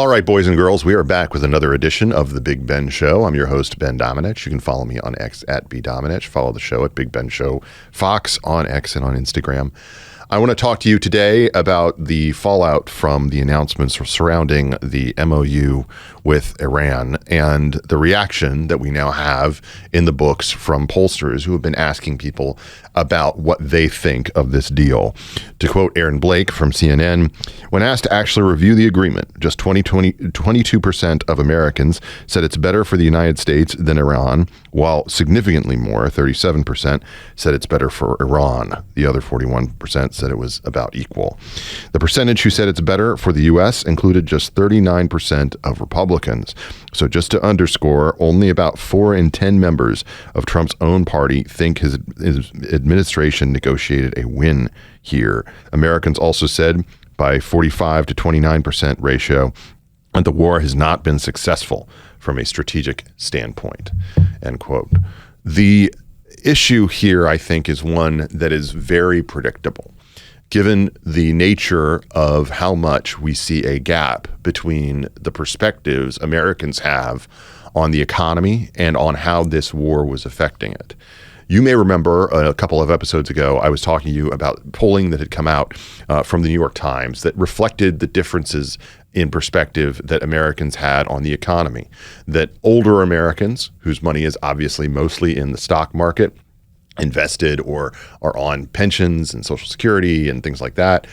All right, boys and girls, we are back with another edition of The Big Ben Show. I'm your host, Ben Domenech. You can follow me on X at bdomenech. Follow the show at Big Ben Show Fox on X and on Instagram. I want to talk to you today about the fallout from the announcements surrounding the MOU with Iran and the reaction that we now have in the books from pollsters who have been asking people about what they think of this deal. To quote Aaron Blake from CNN, when asked to actually review the agreement, just 22% of Americans said it's better for the United States than Iran, while significantly more, 37%, said it's better for Iran. The other 41% said it was about equal. The percentage who said it's better for the U.S. included just 39% of Republicans. So just to underscore, only about 4 in 10 members of Trump's own party think his administration negotiated a win here. Americans also said by 45 to 29% ratio that the war has not been successful from a strategic standpoint, end quote. The issue here, I think, is one that is very predictable, given the nature of how much we see a gap between the perspectives Americans have on the economy and on how this war was affecting it. You may remember a couple of episodes ago, I was talking to you about polling that had come out from the New York Times that reflected the differences in perspective that Americans had on the economy. That older Americans, whose money is obviously mostly in the stock market, invested or are on pensions and Social Security and things like that,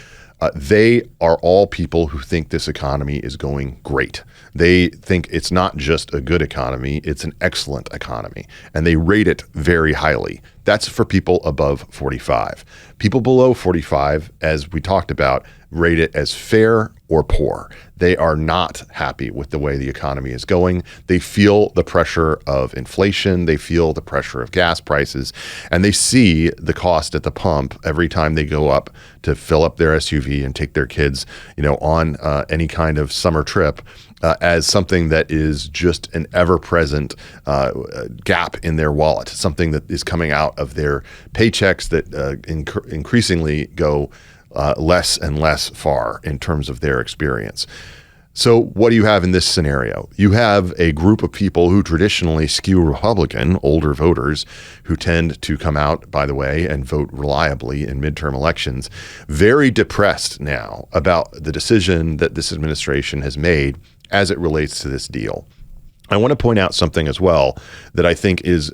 they are all people who think this economy is going great. They think it's not just a good economy, it's an excellent economy, and they rate it very highly. That's for people above 45. People below 45, as we talked about, rate it as fair or poor. They are not happy with the way the economy is going. They feel the pressure of inflation. They feel the pressure of gas prices, and they see the cost at the pump every time they go up to fill up their SUV and take their kids, on any kind of summer trip. As something that is just an ever-present gap in their wallet, something that is coming out of their paychecks that increasingly go less and less far in terms of their experience. So what do you have in this scenario? You have a group of people who traditionally skew Republican, older voters, who tend to come out, by the way, and vote reliably in midterm elections, very depressed now about the decision that this administration has made as it relates to this deal. I want to point out something as well that I think is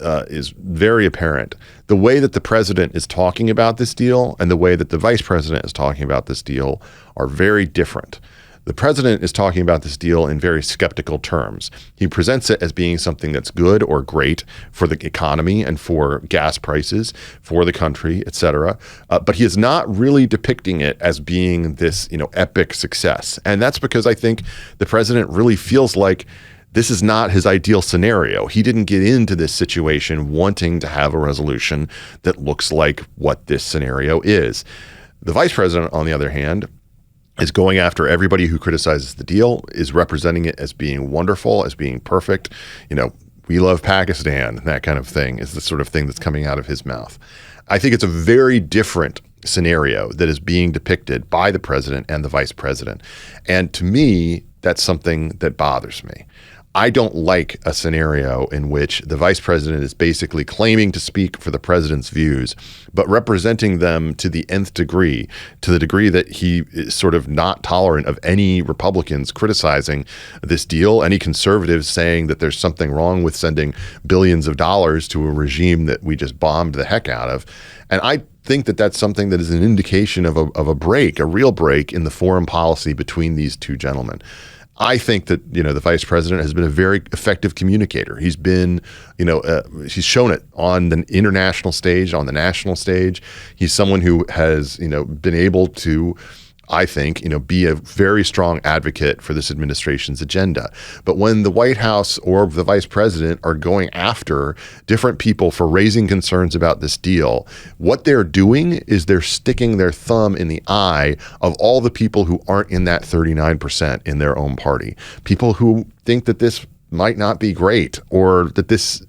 very apparent. The way that the president is talking about this deal and the way that the vice president is talking about this deal are very different. The president is talking about this deal in very skeptical terms. He presents it as being something that's good or great for the economy and for gas prices, for the country, et cetera. But he is not really depicting it as being this, epic success. And that's because I think the president really feels like this is not his ideal scenario. He didn't get into this situation wanting to have a resolution that looks like what this scenario is. The vice president, on the other hand, is going after everybody who criticizes the deal, is representing it as being wonderful, as being perfect. We love Pakistan, that kind of thing is the sort of thing that's coming out of his mouth. I think it's a very different scenario that is being depicted by the president and the vice president. And to me, that's something that bothers me. I don't like a scenario in which the vice president is basically claiming to speak for the president's views, but representing them to the nth degree, to the degree that he is sort of not tolerant of any Republicans criticizing this deal, any conservatives saying that there's something wrong with sending billions of dollars to a regime that we just bombed the heck out of. And I think that that's something that is an indication of a break, a real break in the foreign policy between these two gentlemen. I think that, the vice president has been a very effective communicator. He's been, he's shown it on the international stage, on the national stage. He's someone who has, been able to, I think, be a very strong advocate for this administration's agenda. But when the White House or the vice president are going after different people for raising concerns about this deal, what they're doing is they're sticking their thumb in the eye of all the people who aren't in that 39% in their own party. People who think that this might not be great, or that this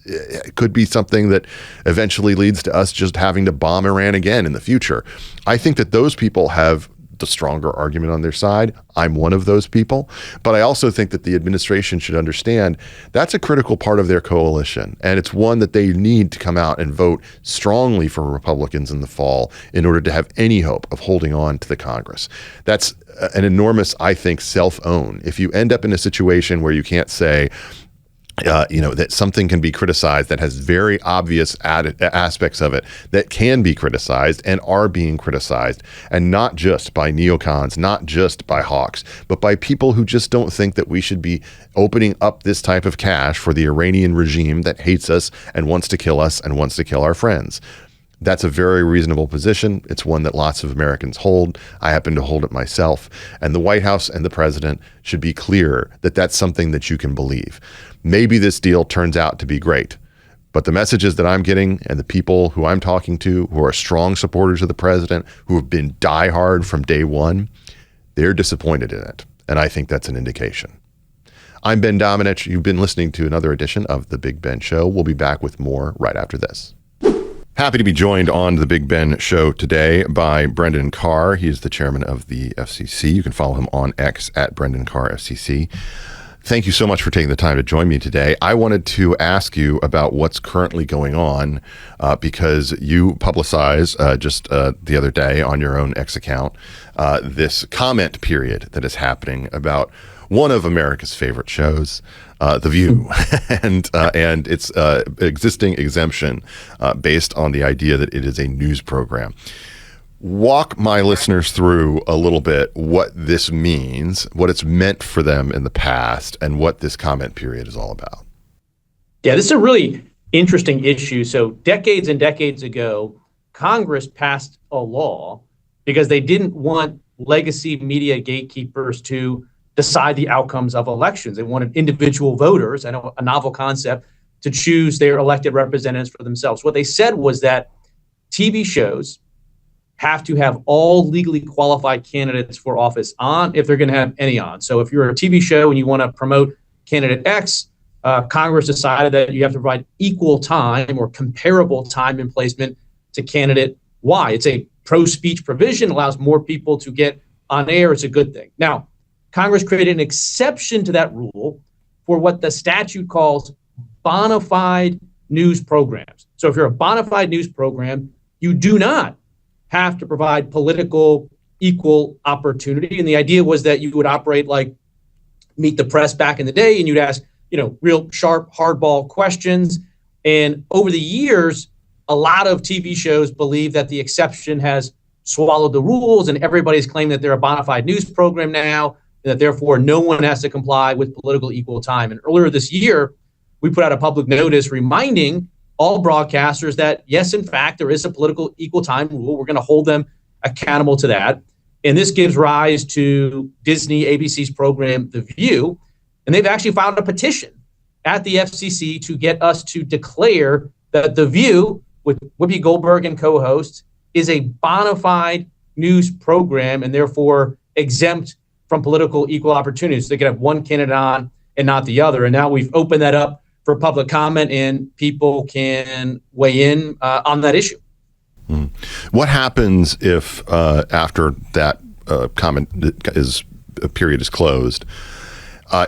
could be something that eventually leads to us just having to bomb Iran again in the future. I think that those people have the stronger argument on their side. I'm one of those people. But I also think that the administration should understand that's a critical part of their coalition. And it's one that they need to come out and vote strongly for Republicans in the fall in order to have any hope of holding on to the Congress. That's an enormous, I think, self-own. If you end up in a situation where you can't say, that something can be criticized that has very obvious aspects of it that can be criticized and are being criticized, and not just by neocons, not just by hawks, but by people who just don't think that we should be opening up this type of cash for the Iranian regime that hates us and wants to kill us and wants to kill our friends. That's a very reasonable position. It's one that lots of Americans hold. I happen to hold it myself. And the White House and the president should be clear that that's something that you can believe. Maybe this deal turns out to be great, but the messages that I'm getting and the people who I'm talking to who are strong supporters of the president, who have been diehard from day one, they're disappointed in it. And I think that's an indication. I'm Ben Domenech. You've been listening to another edition of The Big Ben Show. We'll be back with more right after this. Happy to be joined on the Big Ben Show today by Brendan Carr. He is the chairman of the FCC. You can follow him on X at Brendan Carr FCC. Thank you so much for taking the time to join me today. I wanted to ask you about what's currently going on because you publicize just the other day on your own X account this comment period that is happening about one of America's favorite shows, The View, and its existing exemption based on the idea that it is a news program. Walk my listeners through a little bit what this means, what it's meant for them in the past, and what this comment period is all about. Yeah, this is a really interesting issue. So decades and decades ago, Congress passed a law because they didn't want legacy media gatekeepers to decide the outcomes of elections. They wanted individual voters, I know a novel concept, to choose their elected representatives for themselves. What they said was that TV shows have to have all legally qualified candidates for office on if they're going to have any on. So if you're a TV show and you want to promote candidate X, Congress decided that you have to provide equal time or comparable time and placement to candidate Y. It's a pro-speech provision, allows more people to get on air. It's a good thing. Now, Congress created an exception to that rule for what the statute calls bona fide news programs. So if you're a bona fide news program, you do not have to provide political equal opportunity. And the idea was that you would operate like Meet the Press back in the day, and you'd ask, real sharp, hardball questions. And over the years, a lot of TV shows believe that the exception has swallowed the rules, and everybody's claiming that they're a bona fide news program now, and that therefore no one has to comply with political equal time. And earlier this year, we put out a public notice reminding all broadcasters that, yes, in fact, there is a political equal time rule. We're going to hold them accountable to that. And this gives rise to Disney, ABC's program, The View. And they've actually filed a petition at the FCC to get us to declare that The View, with Whoopi Goldberg and co-hosts, is a bona fide news program and therefore exempt from political equal opportunities. They can have one candidate on and not the other. And now we've opened that up for public comment, and people can weigh in on that issue. What happens if after that comment period is closed,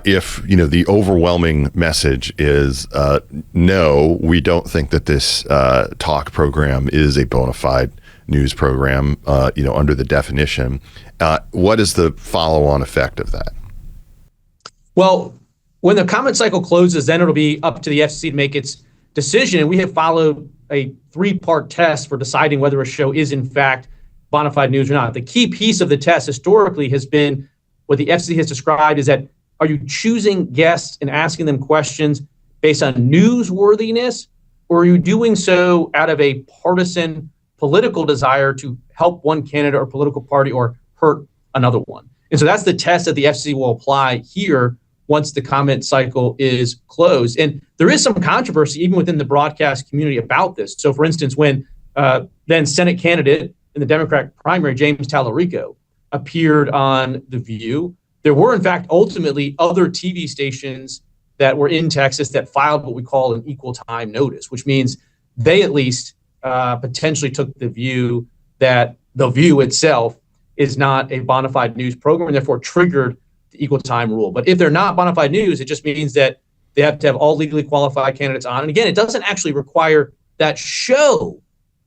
if the overwhelming message is no, we don't think that this talk program is a bona fide news program, under the definition? What is the follow-on effect of that? Well, when the comment cycle closes, then it'll be up to the FCC to make its decision. And we have followed a three-part test for deciding whether a show is in fact bona fide news or not. The key piece of the test historically has been what the FCC has described is that, are you choosing guests and asking them questions based on newsworthiness, or are you doing so out of a partisan political desire to help one candidate or political party or hurt another one? And so that's the test that the FCC will apply here once the comment cycle is closed. And there is some controversy even within the broadcast community about this. So for instance, when then Senate candidate in the Democratic primary, James Tallarico, appeared on The View, there were in fact ultimately other TV stations that were in Texas that filed what we call an equal time notice, which means they at least potentially took the view that The View itself is not a bona fide news program and therefore triggered the equal time rule. But if they're not bona fide news, it just means that they have to have all legally qualified candidates on. And again, it doesn't actually require that show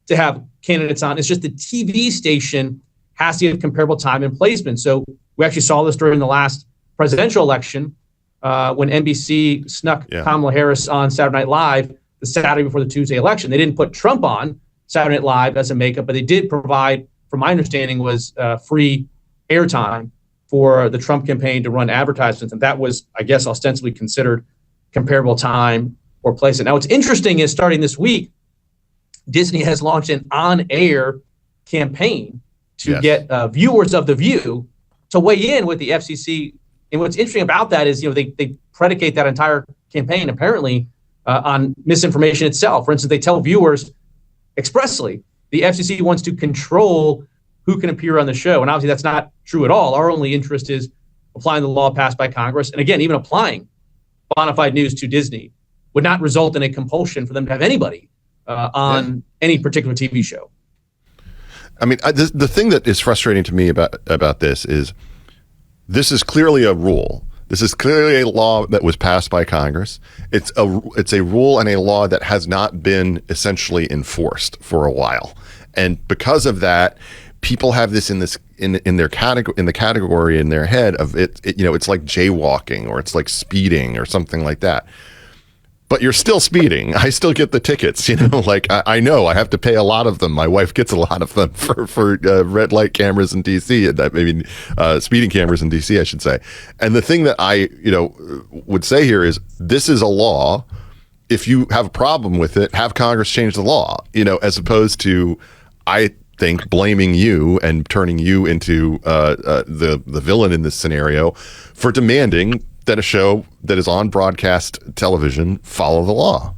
to have candidates on. It's just the TV station has to have comparable time and placement. So we actually saw this during the last presidential election when NBC snuck Kamala Harris on Saturday Night Live the Saturday before the Tuesday election. They didn't put Trump on Saturday Night Live as a makeup, but they did provide, from my understanding, was free airtime for the Trump campaign to run advertisements. And that was, I guess, ostensibly considered comparable time or placement. Now, what's interesting is starting this week, Disney has launched an on-air campaign to get viewers of The View to weigh in with the FCC. And what's interesting about that is, they predicate that entire campaign apparently on misinformation itself. For instance, they tell viewers expressly the FCC wants to control who can appear on the show. And obviously that's not true at all. Our only interest is applying the law passed by Congress. And again, even applying bona fide news to Disney would not result in a compulsion for them to have anybody on any particular TV show. I mean, the thing that is frustrating to me about this is clearly a rule. This is clearly a law that was passed by Congress. It's a rule and a law that has not been essentially enforced for a while, and because of that, people have this in their category in their head of it. It's like jaywalking or it's like speeding or something like that. But you're still speeding. I still get the tickets. Like I know I have to pay a lot of them. My wife gets a lot of them for red light cameras in DC, and speeding cameras in DC, I should say. And the thing that I would say here is this is a law. If you have a problem with it, have Congress change the law. As opposed to I think blaming you and turning you into the villain in this scenario for demanding that a show that is on broadcast television follow the law.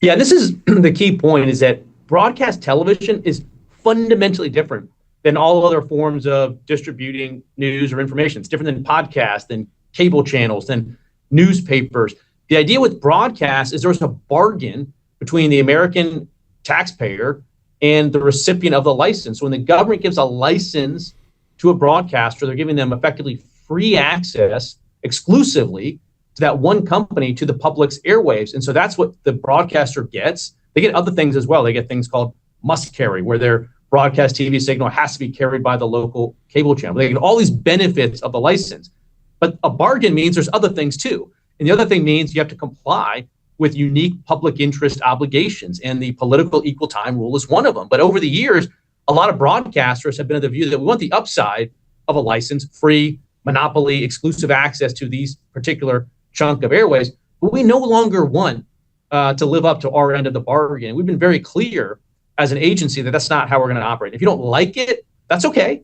Yeah, this is the key point, is that broadcast television is fundamentally different than all other forms of distributing news or information. It's different than podcasts, than cable channels, than newspapers. The idea with broadcast is there's a bargain between the American taxpayer and the recipient of the license. So when the government gives a license to a broadcaster, they're giving them effectively free access exclusively to that one company, to the public's airwaves. And so that's what the broadcaster gets. They get other things as well. They get things called must carry, where their broadcast TV signal has to be carried by the local cable channel. They get all these benefits of the license. But a bargain means there's other things too. And the other thing means you have to comply with unique public interest obligations. And the political equal time rule is one of them. But over the years, a lot of broadcasters have been of the view that we want the upside of a license, free, monopoly, exclusive access to these particular chunk of airways, but we no longer want to live up to our end of the bargain. We've been very clear as an agency that that's not how we're going to operate. If you don't like it, that's okay.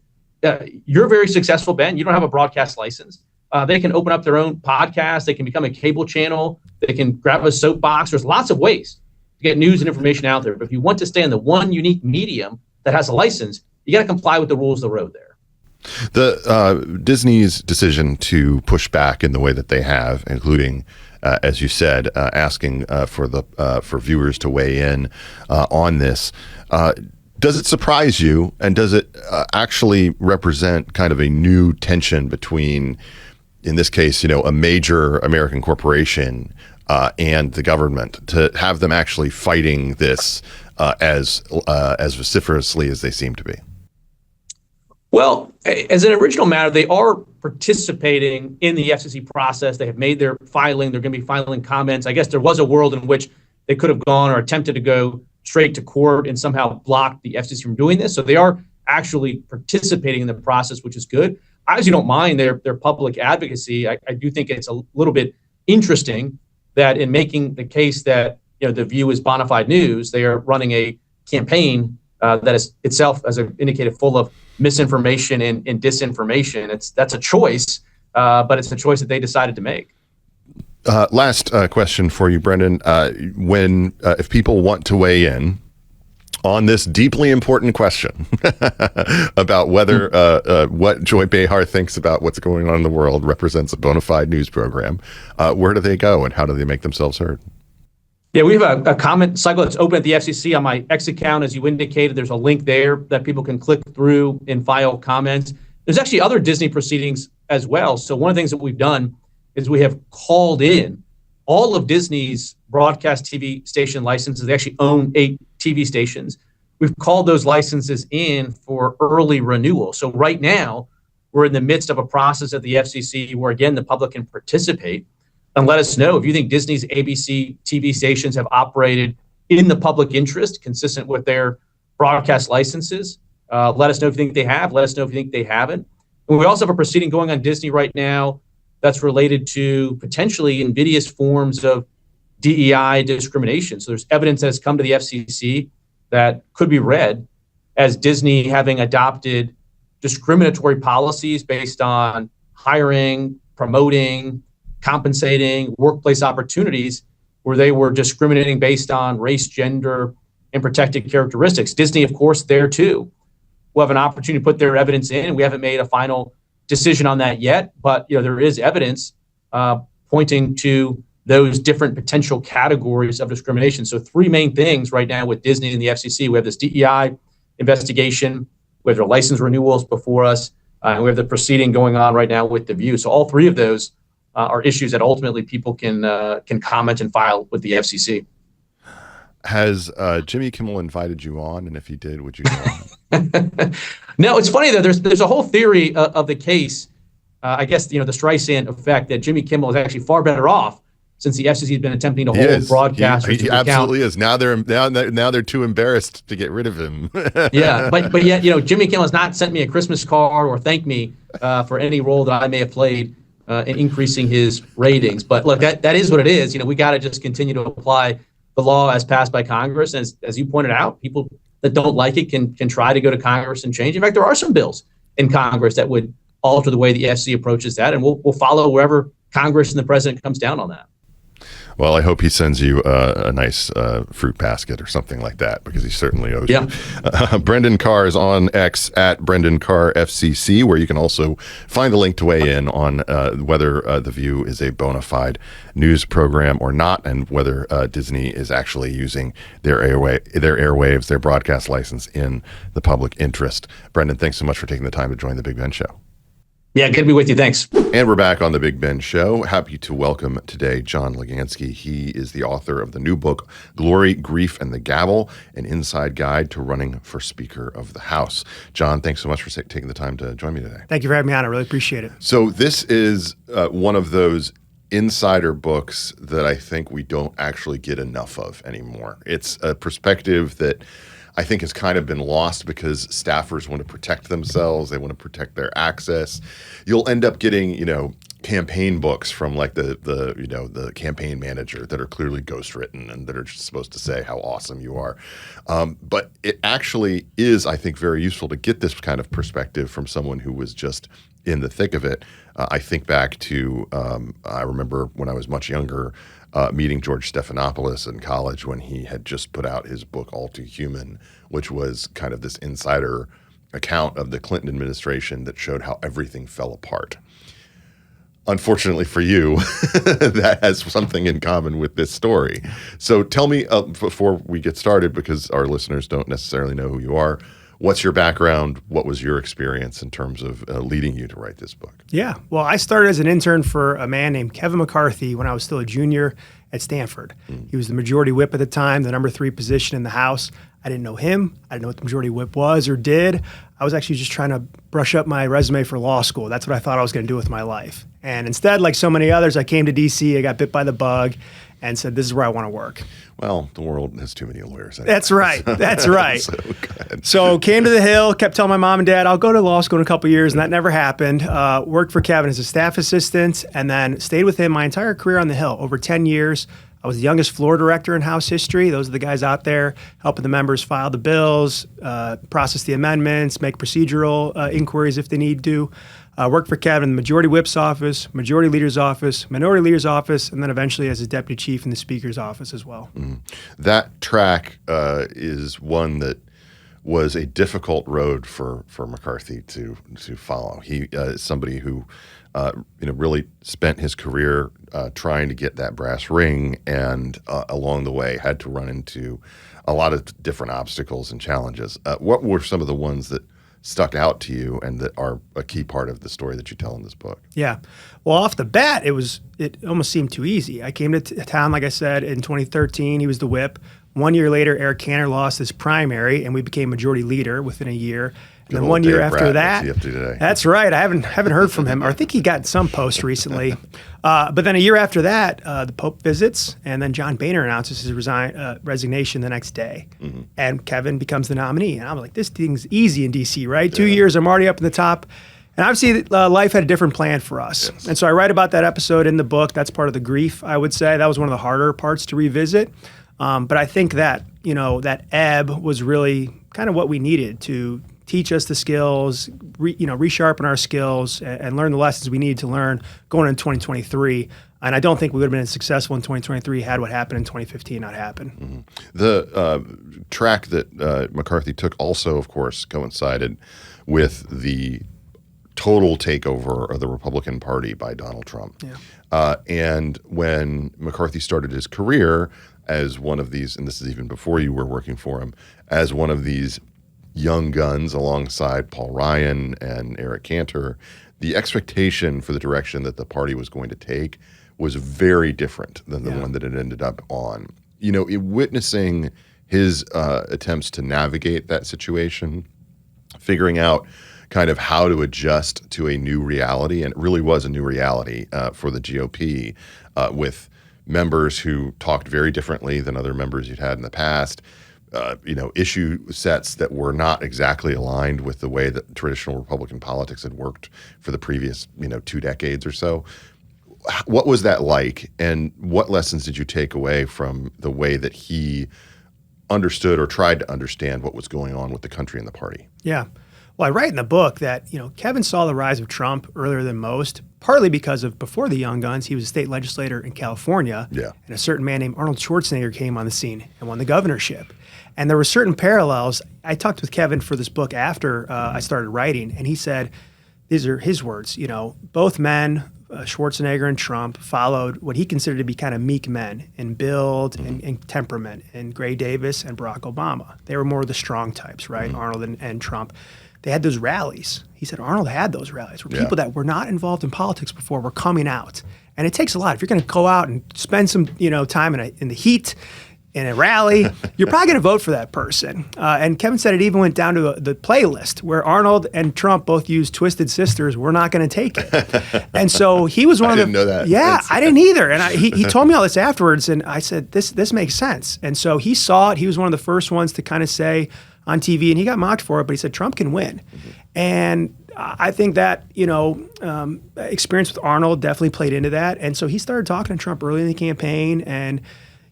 You're very successful, Ben. You don't have a broadcast license. They can open up their own podcast. They can become a cable channel. They can grab a soapbox. There's lots of ways to get news and information out there. But if you want to stay in the one unique medium that has a license, you got to comply with the rules of the road there. The Disney's decision to push back in the way that they have, including, as you said, asking for viewers to weigh in on this, does it surprise you, and does it actually represent kind of a new tension between, in this case, a major American corporation and the government, to have them actually fighting this as vociferously as they seem to be? Well, as an original matter, they are participating in the FCC process. They have made their filing. They're going to be filing comments. I guess there was a world in which they could have gone or attempted to go straight to court and somehow block the FCC from doing this. So they are actually participating in the process, which is good. I actually don't mind their public advocacy. I do think it's a little bit interesting that in making the case that The View is bona fide news, they are running a campaign that is itself, as I indicated, full of misinformation and disinformation. That's a choice, but it's a choice that they decided to make. Last question for you, Brendan. If people want to weigh in on this deeply important question about whether what Joy Behar thinks about what's going on in the world represents a bona fide news program, where do they go and how do they make themselves heard? Yeah, we have a comment cycle that's open at the FCC on my X account. As you indicated, there's a link there that people can click through and file comments. There's actually other Disney proceedings as well. So one of the things that we've done is we have called in all of Disney's broadcast TV station licenses. They actually own 8 TV stations. We've called those licenses in for early renewal. So right now, we're in the midst of a process at the FCC where, again, the public can participate and let us know if you think Disney's ABC TV stations have operated in the public interest, consistent with their broadcast licenses. Let us know if you think they have. Let us know if you think they haven't. And we also have a proceeding going on Disney right now that's related to potentially invidious forms of DEI discrimination. So there's evidence that has come to the FCC that could be read as Disney having adopted discriminatory policies based on hiring, promoting, compensating, workplace opportunities where they were discriminating based on race, gender, and protected characteristics. Disney, of course, there too will have an opportunity to put their evidence in, and we haven't made a final decision on that yet, but there is evidence pointing to those different potential categories of discrimination. So 3 main things right now with Disney and the FCC. We have this DEI investigation, we have their license renewals before us, and we have the proceeding going on right now with The View. So all 3 of those are issues that ultimately people can comment and file with the FCC. Has Jimmy Kimmel invited you on? And if he did, would you go on? No, it's funny though. There's a whole theory of the case. I guess the Streisand effect, that Jimmy Kimmel is actually far better off since the FCC has been attempting to hold broadcasters. He absolutely is. Now they're too embarrassed to get rid of him. Yeah, but yet Jimmy Kimmel has not sent me a Christmas card or thanked me for any role that I may have played in increasing his ratings. But look, that is what it is. We got to just continue to apply the law as passed by Congress. As you pointed out, people that don't like it can try to go to Congress and change. In fact, there are some bills in Congress that would alter the way the FCC approaches that, and we'll follow wherever Congress and the president comes down on that. Well, I hope he sends you a nice fruit basket or something like that, because he certainly owes you. Brendan Carr is on X at Brendan Carr FCC, where you can also find a link to weigh in on whether The View is a bona fide news program or not, and whether Disney is actually using their airwaves, their broadcast license in the public interest. Brendan, thanks so much for taking the time to join the Big Ben Show. Yeah, good to be with you. Thanks. And we're back on the Big Ben Show. Happy to welcome today John Legansky. He is the author of the new book, Glory, Grief, and the Gavel, an inside guide to running for Speaker of the House. John, thanks so much for taking the time to join me today. Thank you for having me on. I really appreciate it. So this is one of those insider books that I think we don't actually get enough of anymore. It's a perspective that I think has kind of been lost because staffers want to protect themselves. They want to protect their access. You'll end up getting, campaign books from like the campaign manager that are clearly ghostwritten and that are just supposed to say how awesome you are. But it actually is, I think, very useful to get this kind of perspective from someone who was just in the thick of it. I think back to, I remember when I was much younger, meeting George Stephanopoulos in college when he had just put out his book, All Too Human, which was kind of this insider account of the Clinton administration that showed how everything fell apart. Unfortunately for you, that has something in common with this story. So tell me, before we get started, because our listeners don't necessarily know who you are, what's your background? What was your experience in terms of leading you to write this book? Yeah, well, I started as an intern for a man named Kevin McCarthy when I was still a junior at Stanford. He was the majority whip at the time, the number 3 position in the House. I didn't know him. I didn't know what the majority whip was or did. I was actually just trying to brush up my resume for law school. That's what I thought I was going to do with my life. And instead, like so many others, I came to D.C., I got bit by the bug, and said, this is where I want to work. Well, the world has too many lawyers. Anyway. That's right. That's right. So came to the Hill, kept telling my mom and dad, I'll go to law school in a couple of years, and that never happened. Worked for Kevin as a staff assistant, and then stayed with him my entire career on the Hill, over 10 years. I was the youngest floor director in House history. Those are the guys out there helping the members file the bills, process the amendments, make procedural inquiries if they need to. Worked for Kevin in the Majority Whip's office, Majority Leader's office, Minority Leader's office, and then eventually as his deputy chief in the Speaker's office as well. That track is one that was a difficult road for McCarthy to follow. He is somebody who really spent his career trying to get that brass ring, and along the way had to run into a lot of different obstacles and challenges. What were some of the ones that stuck out to you and that are a key part of the story that you tell in this book? Yeah. Well, off the bat, it almost seemed too easy. I came to town, like I said, in 2013. He was the whip. 1 year later, Eric Cantor lost his primary, and we became majority leader within a year. And then 1 year after that, that's right. I haven't heard from him. Or I think he got some post recently. But then a year after that, the Pope visits, and then John Boehner announces his resignation the next day. Mm-hmm. And Kevin becomes the nominee. And I'm like, this thing's easy in D.C., right? Yeah. 2 years, I'm already up in the top. And obviously, life had a different plan for us. Yes. And so I write about that episode in the book. That's part of the grief, I would say. That was one of the harder parts to revisit. But I think that, that ebb was really kind of what we needed to teach us the skills, resharpen our skills, and learn the lessons we needed to learn going into 2023. And I don't think we would have been as successful in 2023 had what happened in 2015 not happened. Mm-hmm. The track that McCarthy took also, of course, coincided with the total takeover of the Republican Party by Donald Trump. Yeah. And when McCarthy started his career as one of these, and this is even before you were working for him, as one of these young guns alongside Paul Ryan and Eric Cantor, the expectation for the direction that the party was going to take was very different than the one that it ended up on. Witnessing his attempts to navigate that situation, figuring out kind of how to adjust to a new reality, and it really was a new reality for the GOP, with members who talked very differently than other members you'd had in the past, issue sets that were not exactly aligned with the way that traditional Republican politics had worked for the previous, 2 decades or so. What was that like, and what lessons did you take away from the way that he understood or tried to understand what was going on with the country and the party? Yeah. Well, I write in the book that, Kevin saw the rise of Trump earlier than most, partly because of before the Young Guns, he was a state legislator in California, and a certain man named Arnold Schwarzenegger came on the scene and won the governorship. And there were certain parallels. I talked with Kevin for this book after I started writing, and he said, these are his words, both men, Schwarzenegger and Trump, followed what he considered to be kind of meek men in build and temperament, and Gray Davis and Barack Obama. They were more of the strong types, right? Arnold and Trump. They had those rallies. He said Arnold had those rallies where people that were not involved in politics before were coming out. And it takes a lot. If you're going to go out and spend some time in the heat, in a rally, you're probably going to vote for that person. And Kevin said it even went down to the playlist where Arnold and Trump both used Twisted Sisters. We're not going to take it. And so he was one of the— I didn't know that. Yeah, I didn't either. And he told me all this afterwards, and I said, this makes sense. And so he saw it. He was one of the first ones to kind of say on TV, and he got mocked for it, but he said Trump can win. And I think that, experience with Arnold definitely played into that. And so he started talking to Trump early in the campaign and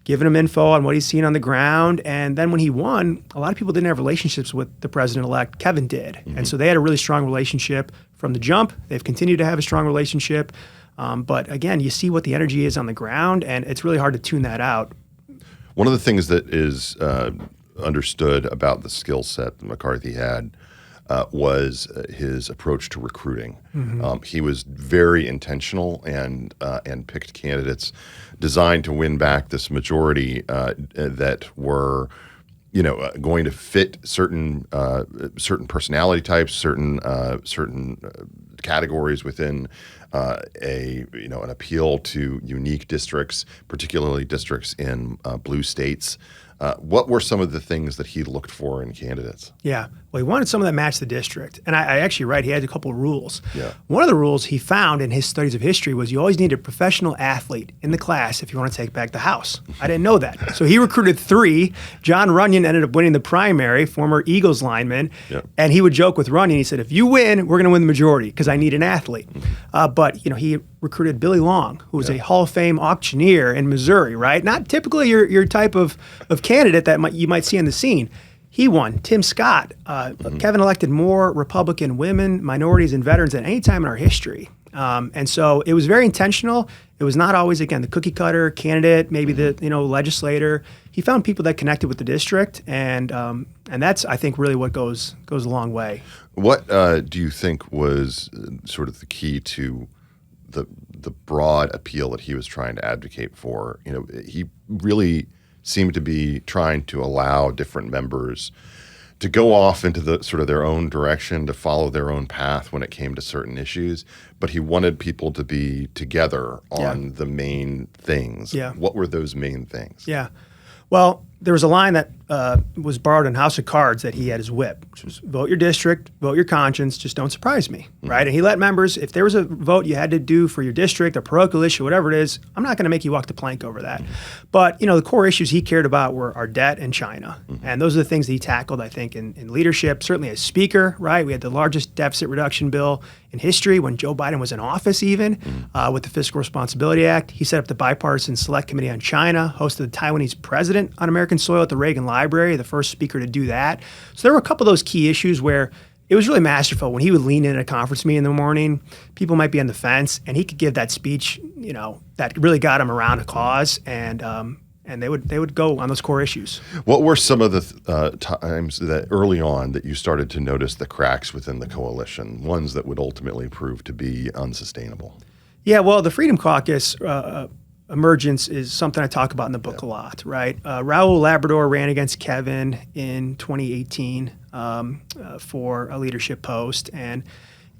giving him info on what he's seen on the ground. And then when he won, a lot of people didn't have relationships with the president-elect. Kevin did. And so they had a really strong relationship from the jump. They've continued to have a strong relationship. But again, you see what the energy is on the ground, and it's really hard to tune that out. One of the things that is understood about the skill set that McCarthy had was his approach to recruiting. He was very intentional and picked candidates designed to win back this majority that were, going to fit certain personality types, certain categories within an appeal to unique districts, particularly districts in blue states. What were some of the things that he looked for in candidates? Yeah. Well, he wanted someone that matched the district. And I actually write, he had a couple of rules. Yeah. One of the rules he found in his studies of history was you always need a professional athlete in the class if you want to take back the House. I didn't know that. So he recruited 3. John Runyon ended up winning the primary, former Eagles lineman. Yep. And he would joke with Runyon. He said, if you win, we're going to win the majority because I need an athlete. But, he recruited Billy Long, who was a Hall of Fame auctioneer in Missouri, right? Not typically your type of candidate that you might see on the scene. He won. Tim Scott. Kevin elected more Republican women, minorities, and veterans than any time in our history. And so it was very intentional. It was not always, again, the cookie cutter candidate, maybe the legislator. He found people that connected with the district, and that's, I think, really what goes a long way. What do you think was sort of the key to the broad appeal that he was trying to advocate for? He really seemed to be trying to allow different members to go off into the sort of their own direction, to follow their own path when it came to certain issues, but he wanted people to be together on the main things. Yeah. What were those main things? Yeah. Well, there was a line that was borrowed in House of Cards that he had his whip, which was vote your district, vote your conscience, just don't surprise me, right? And he let members, if there was a vote you had to do for your district, a parochial issue, whatever it is, I'm not going to make you walk the plank over that. But, the core issues he cared about were our debt and China. And those are the things that he tackled, I think, in leadership, certainly as speaker, right? We had the largest deficit reduction bill in history when Joe Biden was in office even, with the Fiscal Responsibility Act. He set up the Bipartisan Select Committee on China, hosted the Taiwanese president on American soil at the Reagan Library, the first speaker to do that. So there were a couple of those key issues where it was really masterful. When he would lean in at a conference meeting in the morning, people might be on the fence, and he could give that speech, that really got him around a cause, and they would go on those core issues. What were some of the times that early on that you started to notice the cracks within the coalition, ones that would ultimately prove to be unsustainable? Yeah, well, the Freedom Caucus emergence is something I talk about in the book a lot, right? Raul Labrador ran against Kevin in 2018 for a leadership post, and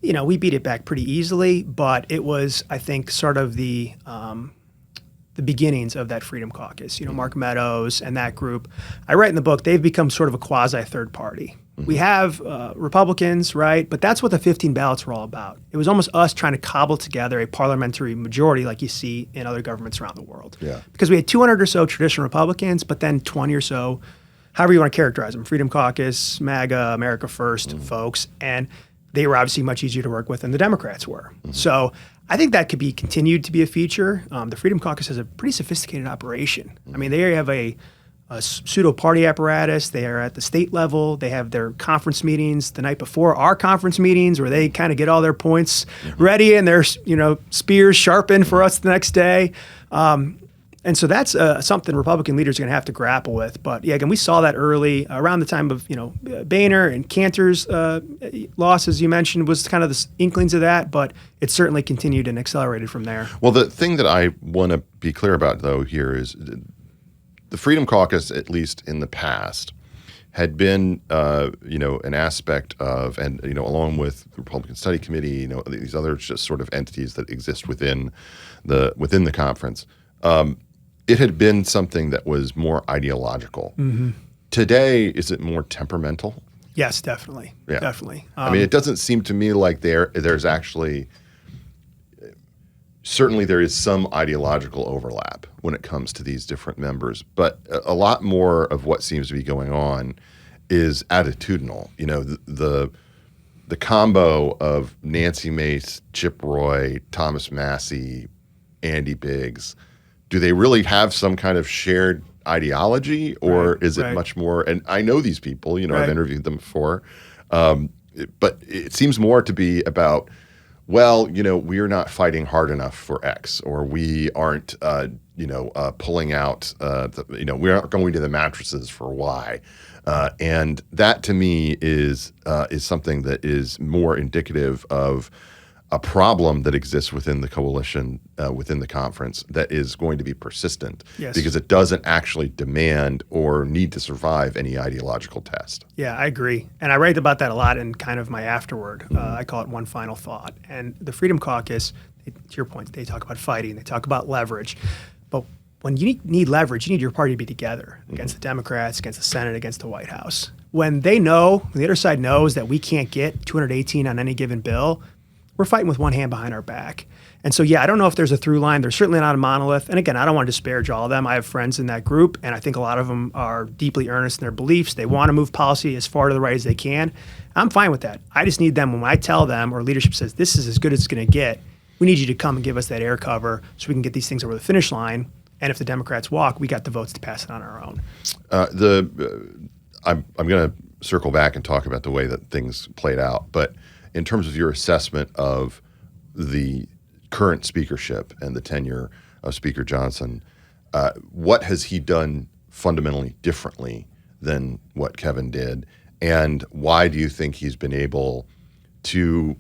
we beat it back pretty easily, but it was, I think, sort of the beginnings of that Freedom Caucus. Mark Meadows and that group. I write in the book, they've become sort of a quasi third party. We have Republicans, right? But that's what the 15 ballots were all about. It was almost us trying to cobble together a parliamentary majority like you see in other governments around the world. Yeah. Because we had 200 or so traditional Republicans, but then 20 or so, however you want to characterize them, Freedom Caucus, MAGA, America First folks, and they were obviously much easier to work with than the Democrats were. So I think that could be continued to be a feature. The Freedom Caucus has a pretty sophisticated operation. I mean, they have a pseudo-party apparatus. They are at the state level. They have their conference meetings the night before our conference meetings where they kind of get all their points ready and their spears sharpened for us the next day. And so that's something Republican leaders are going to have to grapple with. But yeah, again, we saw that early around the time of Boehner and Cantor's loss, as you mentioned, was kind of the inklings of that. But it certainly continued and accelerated from there. Well, the thing that I want to be clear about, though, here is the Freedom Caucus, at least in the past, had been an aspect of, and along with the Republican Study Committee, these other just sort of entities that exist within the conference. It had been something that was more ideological. Today, is it more temperamental? Yes, definitely. Yeah. Definitely. I mean, it doesn't seem to me like there's actually, certainly there is some ideological overlap when it comes to these different members, but a lot more of what seems to be going on is attitudinal. The combo of Nancy Mace, Chip Roy, Thomas Massey, Andy Biggs, do they really have some kind of shared ideology, or is it much more? And I know these people, I've interviewed them before, but it seems more to be about, well, we're not fighting hard enough for X, or we aren't, pulling out, we aren't going to the mattresses for Y. And that to me is something that is more indicative of a problem that exists within the coalition, within the conference, that is going to be persistent because it doesn't actually demand or need to survive any ideological test. Yeah, I agree. And I write about that a lot in kind of my afterword. I call it One Final Thought. And the Freedom Caucus, to your point, they talk about fighting, they talk about leverage. But when you need leverage, you need your party to be together against the Democrats, against the Senate, against the White House. When the other side knows that we can't get 218 on any given bill, we're fighting with one hand behind our back. And so, I don't know if there's a through line. There's certainly not a monolith. And again, I don't want to disparage all of them. I have friends in that group, and I think a lot of them are deeply earnest in their beliefs. They want to move policy as far to the right as they can. I'm fine with that. I just need them, when I tell them or leadership says, this is as good as it's going to get, we need you to come and give us that air cover so we can get these things over the finish line. And if the Democrats walk, we got the votes to pass it on our own. I'm going to circle back and talk about the way that things played out. But in terms of your assessment of the current speakership and the tenure of Speaker Johnson, what has he done fundamentally differently than what Kevin did? And why do you think he's been able to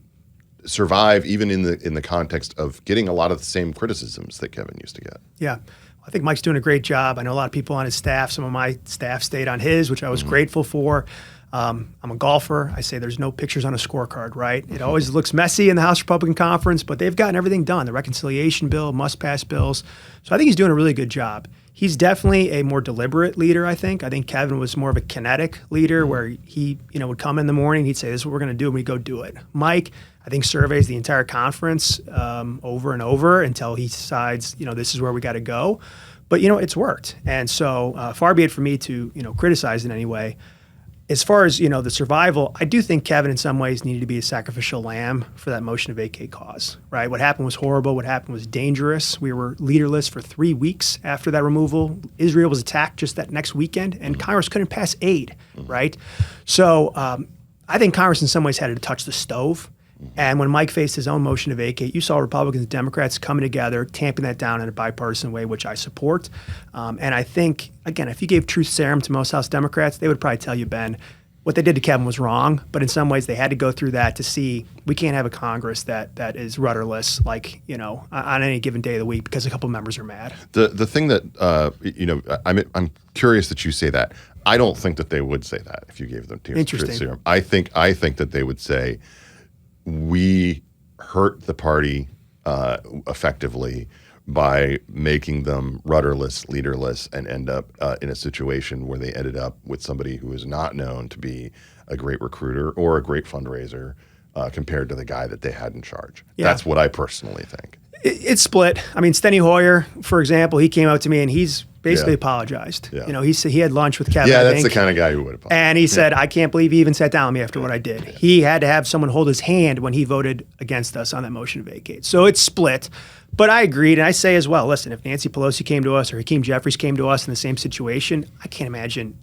survive even in the context of getting a lot of the same criticisms that Kevin used to get? Yeah. I think Mike's doing a great job. I know a lot of people on his staff. Some of my staff stayed on his, which I was grateful for. I'm a golfer. I say there's no pictures on a scorecard, right? It always looks messy in the House Republican Conference, but they've gotten everything done. The reconciliation bill, must-pass bills. So I think he's doing a really good job. He's definitely a more deliberate leader, I think. I think Kevin was more of a kinetic leader where he, would come in the morning, he'd say, this is what we're going to do, and we'd go do it. Mike, I think, surveys the entire conference over and over until he decides, this is where we got to go. But, it's worked. And so far be it for me to, criticize in any way. As far as, the survival, I do think Kevin in some ways needed to be a sacrificial lamb for that motion to vacate cause, right? What happened was horrible. What happened was dangerous. We were leaderless for 3 weeks after that removal. Israel was attacked just that next weekend, and Congress couldn't pass aid, right? So I think Congress in some ways had to touch the stove. And when Mike faced his own motion to vacate, you saw Republicans and Democrats coming together, tamping that down in a bipartisan way, which I support. And I think, again, if you gave truth serum to most House Democrats, they would probably tell you, Ben, what they did to Kevin was wrong. But in some ways, they had to go through that to see we can't have a Congress that is rudderless, on any given day of the week because a couple members are mad. The thing that, I'm curious that you say that. I don't think that they would say that if you gave them truth serum. I think that they would say, we hurt the party effectively by making them rudderless, leaderless, and end up in a situation where they ended up with somebody who is not known to be a great recruiter or a great fundraiser compared to the guy that they had in charge. Yeah. That's what I personally think. It's split. I mean, Steny Hoyer, for example, he came out to me and he's basically apologized. Yeah. He said he had lunch with Kevin. Yeah, that's the kind of guy who would apologize. And he said, I can't believe he even sat down with me after what I did. Yeah. He had to have someone hold his hand when he voted against us on that motion to vacate. So it's split. But I agreed, and I say as well, listen, if Nancy Pelosi came to us or Hakeem Jeffries came to us in the same situation, I can't imagine,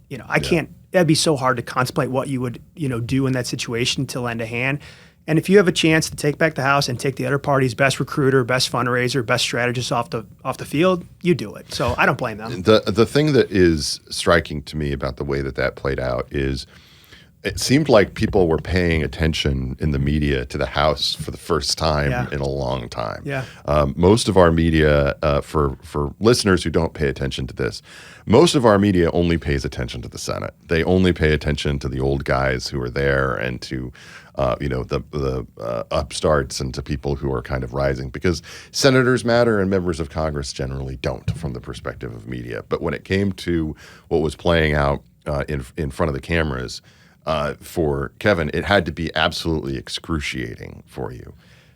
that'd be so hard to contemplate what you would, do in that situation to lend a hand. And if you have a chance to take back the House and take the other party's best recruiter, best fundraiser, best strategist off the field, you do it. So I don't blame them. The thing that is striking to me about the way that played out is it seemed like people were paying attention in the media to the House for the first time in a long time. Yeah. Most of our media, for listeners who don't pay attention to this, most of our media only pays attention to the Senate. They only pay attention to the old guys who are there and to the upstarts and to people who are kind of rising, because senators matter and members of Congress generally don't from the perspective of media. But when it came to what was playing out in front of the cameras, for Kevin, it had to be absolutely excruciating for you.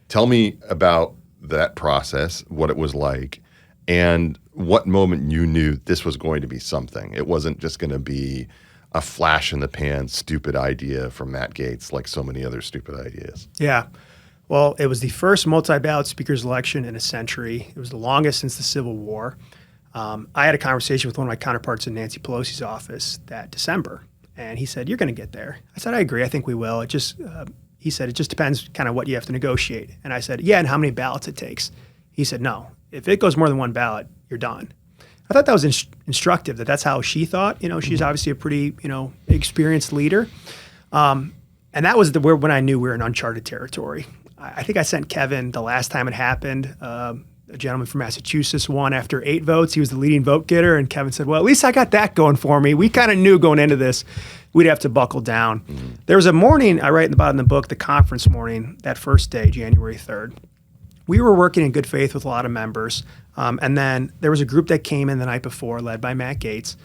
Tell me about that process, what it was like, and what moment you knew this was going to be something. It wasn't just going to be a flash in the pan, stupid idea from Matt Gaetz like so many other stupid ideas. Yeah. Well, it was the first multi-ballot speaker's election in a century. It was the longest since the Civil War. I had a conversation with one of my counterparts in Nancy Pelosi's office that December. And he said, you're going to get there. I said, I agree. I think we will. It just, he said, it just depends kind of what you have to negotiate. And I said, yeah, and how many ballots it takes. He said, no, if it goes more than one ballot, you're done. I thought that was instructive, that's how she thought. She's obviously a pretty, experienced leader. And that was when I knew we were in uncharted territory. I think I sent Kevin the last time it happened. A gentleman from Massachusetts won after 8 votes. He was the leading vote getter. And Kevin said, well, at least I got that going for me. We kind of knew going into this, we'd have to buckle down. Mm-hmm. There was a morning, I write in the bottom of the book, the conference morning, that first day, January 3rd. We were working in good faith with a lot of members. And then there was a group that came in the night before, led by Matt Gaetz,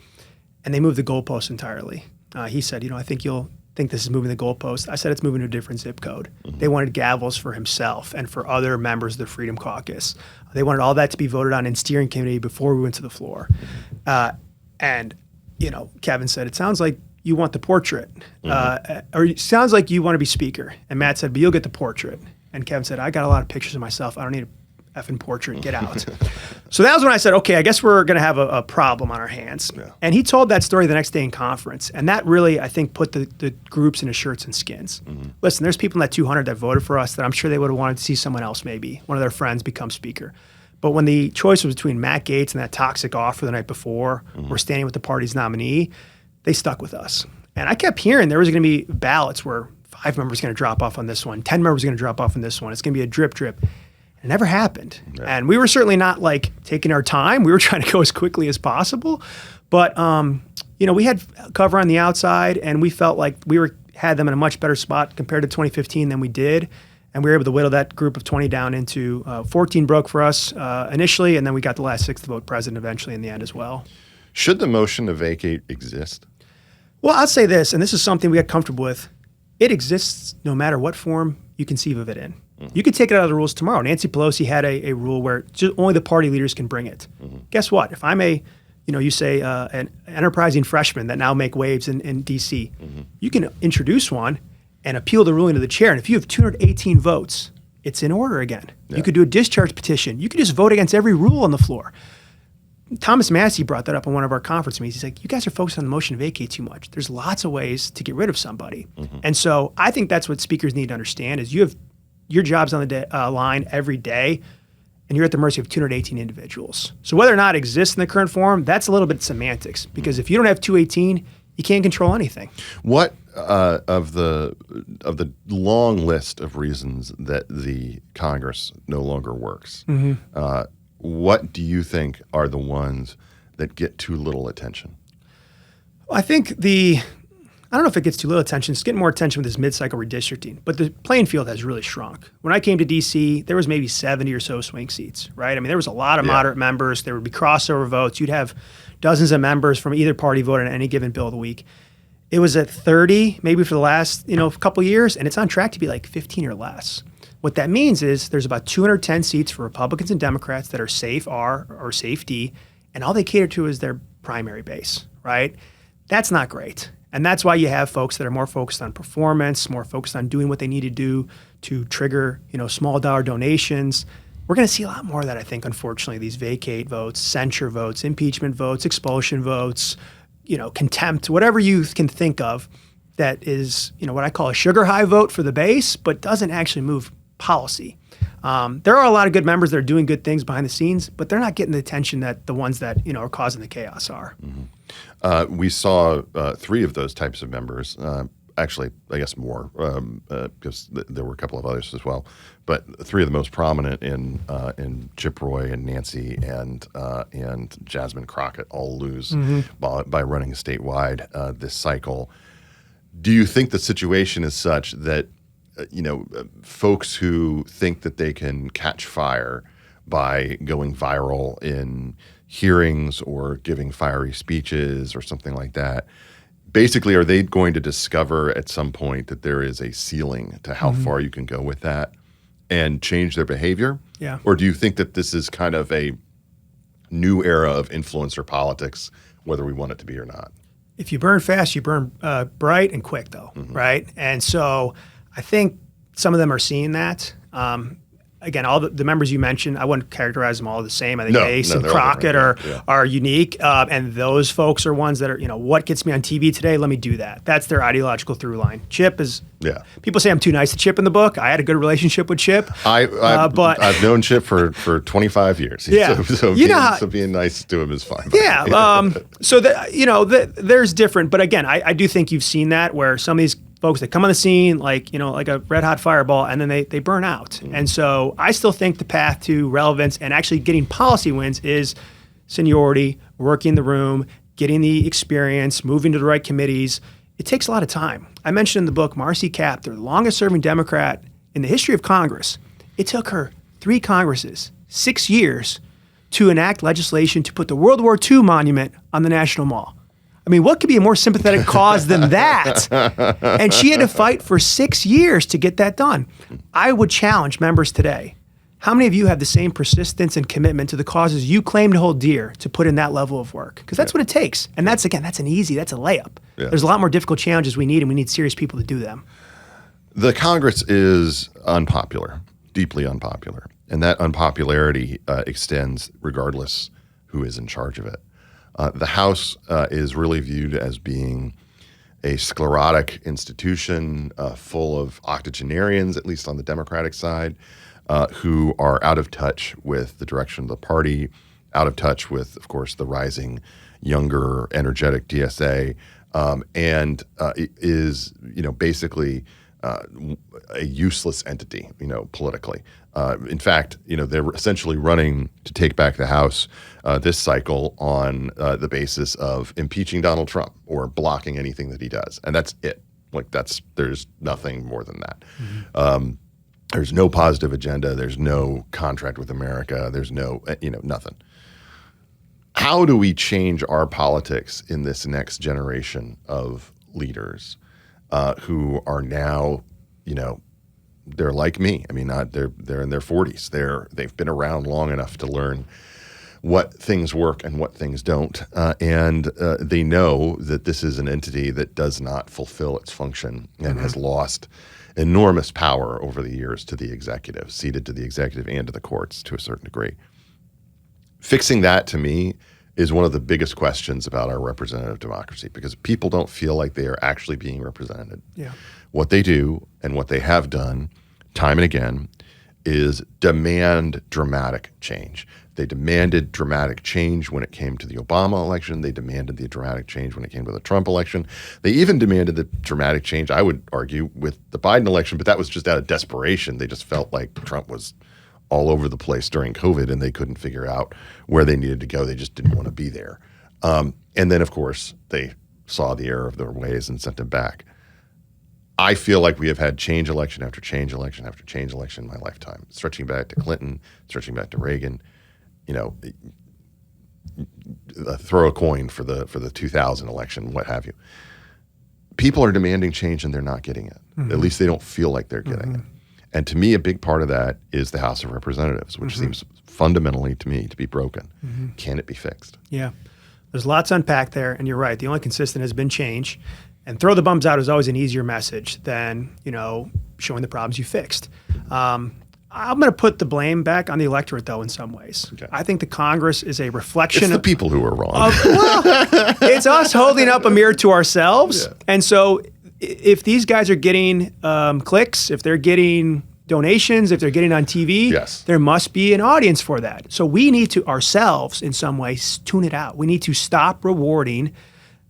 and they moved the goalposts entirely. He said, I think you'll think this is moving the goalpost. I said it's moving to a different zip code. Mm-hmm. They wanted gavels for himself and for other members of the Freedom Caucus. They wanted all that to be voted on in steering committee before we went to the floor. And Kevin said, it sounds like you want the portrait, or it sounds like you want to be speaker. And Matt said, but you'll get the portrait. And Kevin said, I got a lot of pictures of myself. I don't need effing portrait, get out. So that was when I said, okay, I guess we're going to have a problem on our hands. Yeah. And he told that story the next day in conference. And that really, I think, put the groups into shirts and skins. Mm-hmm. Listen, there's people in that 200 that voted for us that I'm sure they would have wanted to see someone else, maybe one of their friends, become speaker. But when the choice was between Matt Gaetz and that toxic offer the night before, or standing with the party's nominee, they stuck with us. And I kept hearing there was going to be ballots where 5 members going to drop off on this one, 10 members going to drop off on this one. It's going to be a drip. It never happened. Yeah. And we were certainly not like taking our time. We were trying to go as quickly as possible. But, we had cover on the outside, and we felt like had them in a much better spot compared to 2015 than we did. And we were able to whittle that group of 20 down into 14 broke for us initially, and then we got the last 6 to vote president eventually in the end as well. Should the motion to vacate exist? Well, I'll say this, and this is something we got comfortable with. It exists no matter what form you conceive of it in. Mm-hmm. You could take it out of the rules tomorrow. Nancy Pelosi had a rule where only the party leaders can bring it. Mm-hmm. Guess what? If I'm an enterprising freshman that now make waves in D.C., you can introduce one and appeal the ruling to the chair. And if you have 218 votes, it's in order again. Yeah. You could do a discharge petition. You could just vote against every rule on the floor. Thomas Massey brought that up on one of our conference meetings. He's like, you guys are focused on the motion to vacate too much. There's lots of ways to get rid of somebody. Mm-hmm. And so I think that's what speakers need to understand is you have your job's on the line every day, and you're at the mercy of 218 individuals. So whether or not it exists in the current form, that's a little bit semantics, because if you don't have 218, you can't control anything. What of the long list of reasons that the Congress no longer works, what do you think are the ones that get too little attention? Well, I think I don't know if it gets too little attention. It's getting more attention with this mid-cycle redistricting, but the playing field has really shrunk. When I came to D.C., there was maybe 70 or so swing seats, right? I mean, there was a lot of moderate members. There would be crossover votes. You'd have dozens of members from either party vote on any given bill of the week. It was at 30 maybe for the last couple of years, and it's on track to be like 15 or less. What that means is there's about 210 seats for Republicans and Democrats that are safe R or safe D, and all they cater to is their primary base, right? That's not great. And that's why you have folks that are more focused on performance, more focused on doing what they need to do to trigger, small dollar donations. We're going to see a lot more of that, I think, unfortunately, these vacate votes, censure votes, impeachment votes, expulsion votes, contempt, whatever you can think of that is, what I call a sugar high vote for the base, but doesn't actually move policy. There are a lot of good members that are doing good things behind the scenes, but they're not getting the attention that the ones that, are causing the chaos are. Mm-hmm. We saw 3 of those types of members. Actually, I guess more, because there were a couple of others as well. But 3 of the most prominent in Chip Roy and Nancy and Jasmine Crockett all lose by running statewide this cycle. Do you think the situation is such that folks who think that they can catch fire by going viral in hearings or giving fiery speeches or something like that, basically, are they going to discover at some point that there is a ceiling to how far you can go with that and change their behavior? Yeah. Or do you think that this is kind of a new era of influencer politics, whether we want it to be or not? If you burn fast, you burn bright and quick, though, right? And so I think some of them are seeing that. Again, all the members you mentioned, I wouldn't characterize them all the same. I think Ace and Crockett are unique. And those folks are ones that are, what gets me on TV today? Let me do that. That's their ideological through line. Chip is, people say I'm too nice to Chip in the book. I had a good relationship with Chip. But I've known Chip for 25 years. Yeah. So being nice to him is fine. Yeah. There's different. But again, I do think you've seen that where some of these folks that come on the scene like a red hot fireball, and then they burn out. And so I still think the path to relevance and actually getting policy wins is seniority, working the room, getting the experience, moving to the right committees. It takes a lot of time. I mentioned in the book Marcy Kaptur, the longest serving Democrat in the history of Congress. It took her 3 Congresses, 6 years to enact legislation to put the World War II monument on the National Mall. I mean, what could be a more sympathetic cause than that? And she had to fight for 6 years to get that done. I would challenge members today. How many of you have the same persistence and commitment to the causes you claim to hold dear to put in that level of work? Because that's what it takes. And that's a layup. Yeah. There's a lot more difficult challenges we need, and we need serious people to do them. The Congress is unpopular, deeply unpopular. And that unpopularity extends regardless who is in charge of it. The House is really viewed as being a sclerotic institution full of octogenarians, at least on the Democratic side, who are out of touch with the direction of the party, out of touch with, of course, the rising, younger, energetic DSA, and is, basically a useless entity, politically. In fact, they're essentially running to take back the House this cycle on the basis of impeaching Donald Trump or blocking anything that he does, and that's it. There's nothing more than that. Mm-hmm. There's no positive agenda. There's no contract with America. There's no, nothing. How do we change our politics in this next generation of leaders who are now, they're like me. I mean, they're in their 40s. They've been around long enough to learn what things work and what things don't, and they know that this is an entity that does not fulfill its function and has lost enormous power over the years to the executive, ceded to the executive and to the courts to a certain degree. Fixing that, to me, is one of the biggest questions about our representative democracy, because people don't feel like they are actually being represented. Yeah. What they do and what they have done time and again is demand dramatic change. They demanded dramatic change when it came to the Obama election. They demanded the dramatic change when it came to the Trump election. They even demanded the dramatic change, I would argue, with the Biden election, but that was just out of desperation. They just felt like Trump was all over the place during COVID and they couldn't figure out where they needed to go. They just didn't want to be there. And then, of course, they saw the error of their ways and sent him back. I feel like we have had change election after change election after change election in my lifetime, stretching back to Clinton, stretching back to Reagan. Throw a coin for the 2000 election, what have you. People are demanding change and they're not getting it. Mm-hmm. At least they don't feel like they're getting it. And to me, a big part of that is the House of Representatives, which seems fundamentally to me to be broken. Can it be fixed? Yeah. There's lots to unpack there, and you're right. The only consistent has been change. And throw the bums out is always an easier message than, showing the problems you fixed. I'm going to put the blame back on the electorate, though, in some ways. Okay. I think the Congress is a reflection of the people who are wrong. It's us holding up a mirror to ourselves. Yeah. And so if these guys are getting clicks, if they're getting donations, if they're getting on TV, there must be an audience for that. So we need to ourselves, in some ways, tune it out. We need to stop rewarding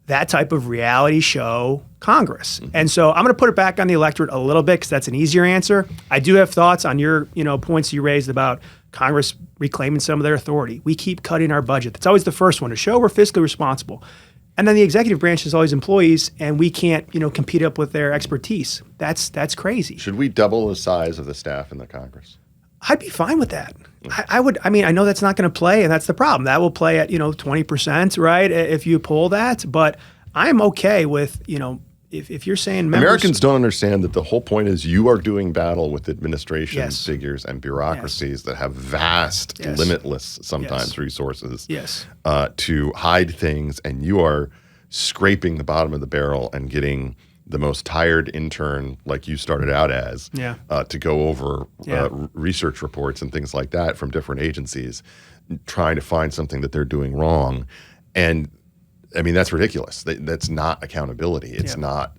that type of reality show Congress. And so I'm going to put it back on the electorate a little bit because that's an easier answer. I do have thoughts on your points you raised about Congress reclaiming some of their authority. We keep cutting our budget. That's always the first one, to show we're fiscally responsible. And then the executive branch is always employees, and we can't compete up with their expertise. That's crazy. Should we double the size of the staff in the Congress? I'd be fine with that. I would. I mean, I know that's not going to play, and that's the problem. That will play at 20%, right? If you pull that, but I'm okay with if you're saying Americans don't understand that the whole point is you are doing battle with administration figures and bureaucracies that have vast, limitless sometimes resources to hide things, and you are scraping the bottom of the barrel and getting the most tired intern, like you started out as, to go over research reports and things like that from different agencies, trying to find something that they're doing wrong. And I mean, that's ridiculous. That's not accountability. It's not,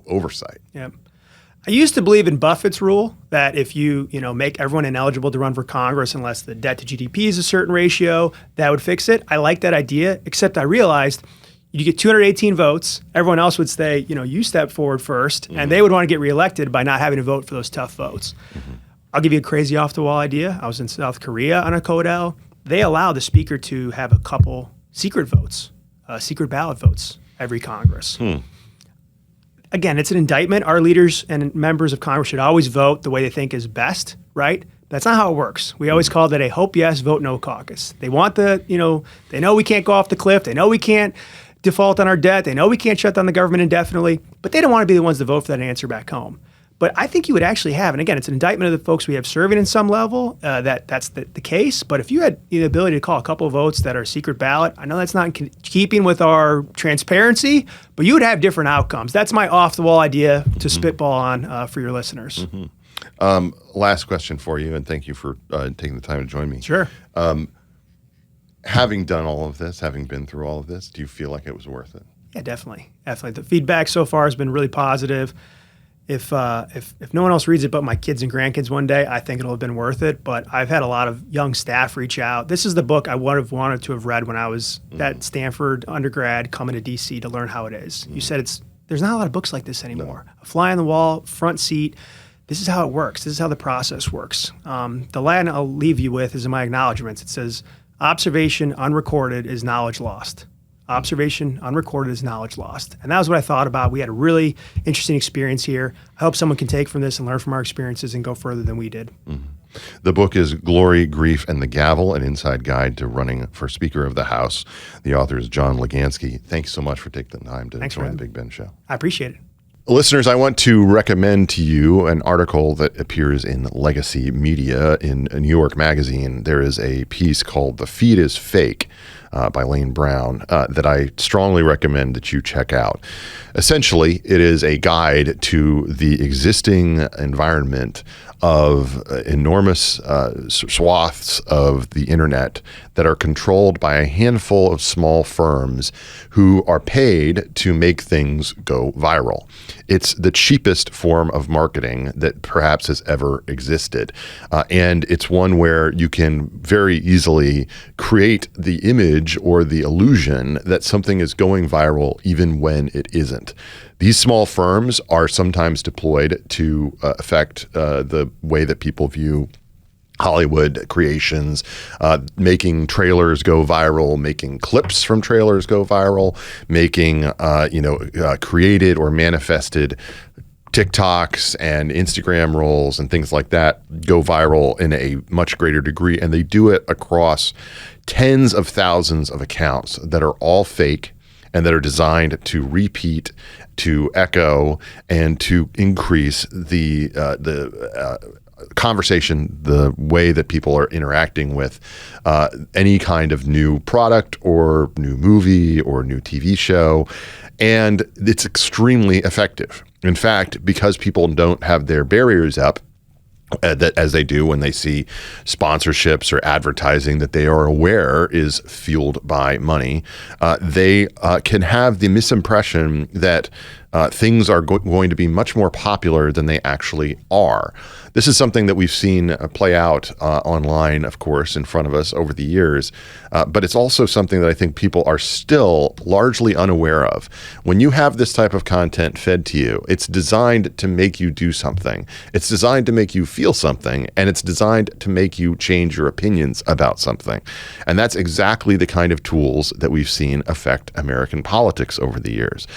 oversight. Yeah. I used to believe in Buffett's rule that if you, make everyone ineligible to run for Congress unless the debt to GDP is a certain ratio, that would fix it. I like that idea, except I realized you get 218 votes. Everyone else would say, you step forward first, and they would want to get reelected by not having to vote for those tough votes. I'll give you a crazy off-the-wall idea. I was in South Korea on a CODEL. They allow the speaker to have a couple secret votes, secret ballot votes every Congress. Again, it's an indictment. Our leaders and members of Congress should always vote the way they think is best, right? That's not how it works. We always call that a hope yes, vote no caucus. They want they know we can't go off the cliff. They know we can't default on our debt. They know we can't shut down the government indefinitely, but they don't want to be the ones to vote for that answer back home. But I think you would actually have, and again, it's an indictment of the folks we have serving in some level, that's the case. But if you had the ability to call a couple of votes that are secret ballot, I know that's not in keeping with our transparency, but you would have different outcomes. That's my off-the-wall idea to spitball on for your listeners. Last question for you, and thank you for taking the time to join me. Sure. Having done all of this, having been through all of this, do you feel like it was worth it? Yeah, definitely. Definitely. The feedback so far has been really positive. If no one else reads it but my kids and grandkids one day, I think it'll have been worth it. But I've had a lot of young staff reach out. This is the book I would have wanted to have read when I was at Stanford undergrad coming to DC to learn how it is. You said there's not a lot of books like this anymore. No. A fly on the wall, front seat. This is how it works. This is how the process works. The line I'll leave you with is in my acknowledgments. It says, observation unrecorded is knowledge lost. Observation unrecorded is knowledge lost. And that was what I thought about. We had a really interesting experience here. I hope someone can take from this and learn from our experiences and go further than we did. Mm-hmm. The book is Glory, Grief, and the Gavel, an inside guide to running for Speaker of the House. The author is John Legansky. Thanks so much for taking the time to join the Big Ben Show. I appreciate it. Listeners, I want to recommend to you an article that appears in Legacy Media in New York Magazine. There is a piece called The Feed is Fake by Lane Brown that I strongly recommend that you check out. Essentially, it is a guide to the existing environment of enormous swaths of the internet that are controlled by a handful of small firms who are paid to make things go viral. It's the cheapest form of marketing that perhaps has ever existed. And it's one where you can very easily create the image or the illusion that something is going viral even when it isn't. These small firms are sometimes deployed to affect the way that people view Hollywood creations, making trailers go viral, making clips from trailers go viral, making created or manifested TikToks and Instagram rolls and things like that go viral in a much greater degree. And they do it across tens of thousands of accounts that are all fake and that are designed to repeat, to echo, and to increase the conversation, the way that people are interacting with any kind of new product or new movie or new TV show. And it's extremely effective. In fact, because people don't have their barriers up, that as they do when they see sponsorships or advertising that they are aware is fueled by money, they can have the misimpression that things are going to be much more popular than they actually are. This is something that we've seen play out online, of course, in front of us over the years, but it's also something that I think people are still largely unaware of. When you have this type of content fed to you, it's designed to make you do something. It's designed to make you feel something, and it's designed to make you change your opinions about something. And that's exactly the kind of tools that we've seen affect American politics over the years.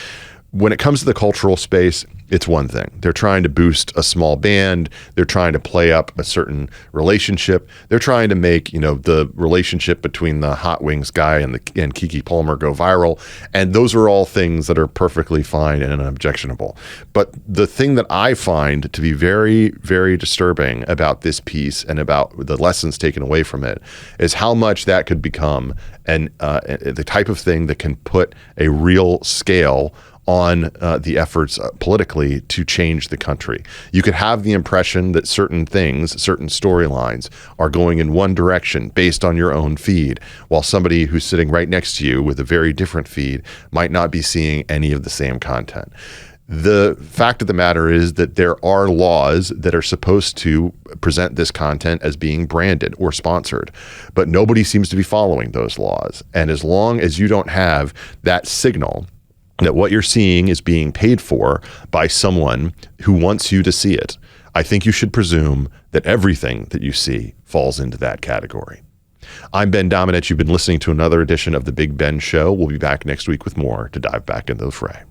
When it comes to the cultural space, it's one thing. They're trying to boost a small band. They're trying to play up a certain relationship. They're trying to make, the relationship between the Hot Wings guy and Keke Palmer go viral. And those are all things that are perfectly fine and unobjectionable. But the thing that I find to be very, very disturbing about this piece and about the lessons taken away from it is how much that could become the type of thing that can put a real scale on the efforts politically to change the country. You could have the impression that certain things, certain storylines are going in one direction based on your own feed, while somebody who's sitting right next to you with a very different feed might not be seeing any of the same content. The fact of the matter is that there are laws that are supposed to present this content as being branded or sponsored, but nobody seems to be following those laws. And as long as you don't have that signal that what you're seeing is being paid for by someone who wants you to see it, I think you should presume that everything that you see falls into that category. I'm Ben Domenech. You've been listening to another edition of The Big Ben Show. We'll be back next week with more to dive back into the fray.